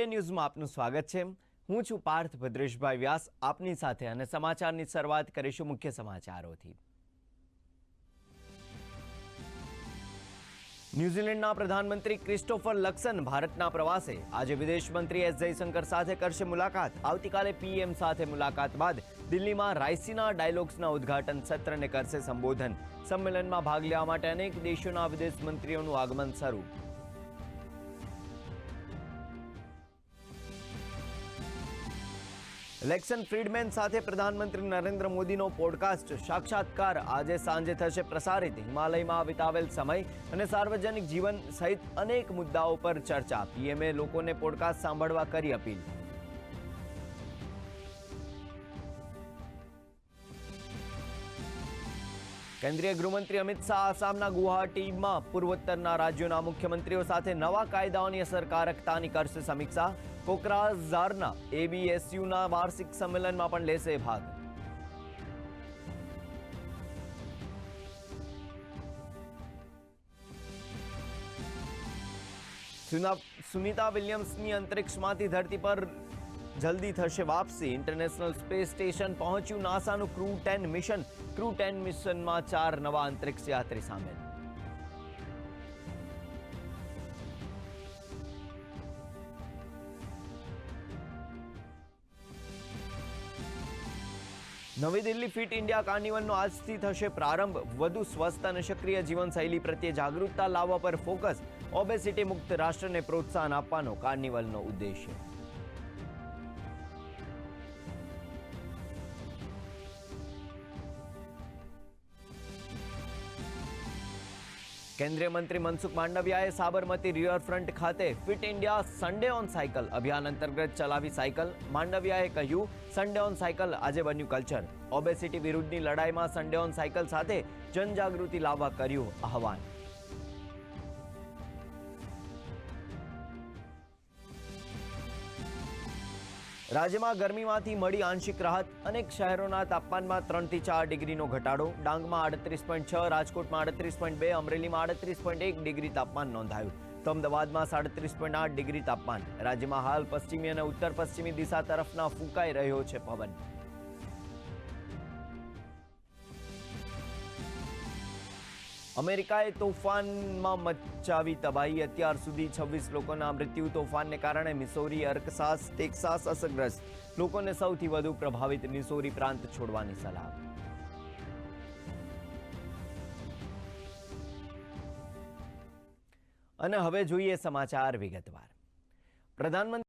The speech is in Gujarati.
ટુડે ન્યૂઝમાં આપનું સ્વાગત છે। હું છું પાર્થ ભદ્રેશભાઈ વ્યાસ આપની સાથે અને સમાચારની શરૂઆત કરીશું મુખ્ય સમાચારોથી। ન્યૂઝીલેન્ડના પ્રધાનમંત્રી ક્રિસ્ટોફર લક્સન ભારતના પ્રવાસે। આજે વિદેશ મંત્રી એસ જયશંકર સાથે કરશે મુલાકાત। આવતીકાલે પીએમ સાથે મુલાકાત બાદ દિલ્હીમાં રાયસીના ડાયલોગ્સના ઉદ્ઘાટન સત્રને કરશે સંબોધન। સંમેલનમાં ભાગ લેવા માટે અનેક દેશોના વિદેશ મંત્રીઓનું આગમન શરૂ। લેક્સન ફ્રીડમેન સાથે પ્રધાનમંત્રી નરેન્દ્ર મોદીનો પોડકાસ્ટ સાક્ષાત્કાર આજે સાંજે થશે પ્રસારિત। હિમાલયમાં વિતાવેલ સમય અને સાર્વજનિક જીવન સહિત અનેક મુદ્દાઓ પર ચર્ચા। પીએમએ લોકોને પોડકાસ્ટ સાંભળવા કરી અપીલ। કેન્દ્રીય ગૃહમંત્રી અમિત શાહ આસામના ગુવાહાટીમાં પૂર્વોત્તરના રાજ્યોના મુખ્યમંત્રીઓ સાથે નવા કાયદાઓની અસરકારકતાની કરશે સમીક્ષા। કોકરાઝારના એબીએસયુના વાર્ષિક સંમેલનમાં પણ લેશે ભાગ। સુનિતા વિલિયમ્સની અંતરિક્ષમાંથી ધરતી પર જલ્દી થશે વાપસી। ઇન્ટરનેશનલ સ્પેસ સ્ટેશન પહોંચ્યું નાસાનું ક્રૂ 10 મિશન। ક્રૂ 10 મિશનમાં 4 નવા અંતરિક્ષ યાત્રી સામેલ। નવી દિલ્હી ફિટ ઇન્ડિયા કાર્નિવલનો આજથી થશે પ્રારંભ। વધુ સ્વસ્થ અને સક્રિય જીવનશૈલી પ્રત્યે જાગૃતતા લાવવા પર ફોકસ। ઓબેસિટી મુક્ત રાષ્ટ્રને પ્રોત્સાહન આપવાનો કાર્નિવલનો ઉદ્દેશ્ય। કેન્દ્રીય મંત્રી મનસુખ માંડવિયાએ સાબરમતી રિવરફ્રન્ટ ખાતે fit India Sunday on cycle અભિયાન અંતર્ગત ચલાવી સાયકલ। માંડવિયાએ કહ્યું, સન્ડે ઓન સાયકલ આજે બન્યું કલ્ચર। ઓબેસિટી વિરુદ્ધની લડાઈમાં સન્ડે ઓન સાયકલ સાથે જનજાગૃતિ લાવવા કર્યું આહવાન। રાજ્યમાં ગરમીમાંથી મળી આંશિક રાહત। અનેક શહેરોના તાપમાનમાં 3 થી 4 ડિગ્રીનો ઘટાડો। ડાંગમાં 38.6, રાજકોટમાં 38.2, અમરેલીમાં 38.1 ડિગ્રી તાપમાન નોંધાયું। તો અમદાવાદમાં 37.8 ડિગ્રી તાપમાન। રાજ્યમાં હાલ પશ્ચિમી અને ઉત્તર પશ્ચિમી દિશા તરફના ફૂંકાઈ રહ્યો છે પવન। અમેરિકાએ તોફાનમાં મચાવી તબાહી। અત્યાર સુધી 26 લોકોના મૃત્યુ। તોફાનને કારણે મિસોરી, અરકાનસાસ, ટેક્સાસ અસરગ્રસ્ત। લોકોને સૌથી વધુ પ્રભાવિત મિસોરી પ્રાંત છોડવાની સલાહ। અને હવે જોઈએ સમાચાર વિગતવાર। પ્રધાનમંત્રી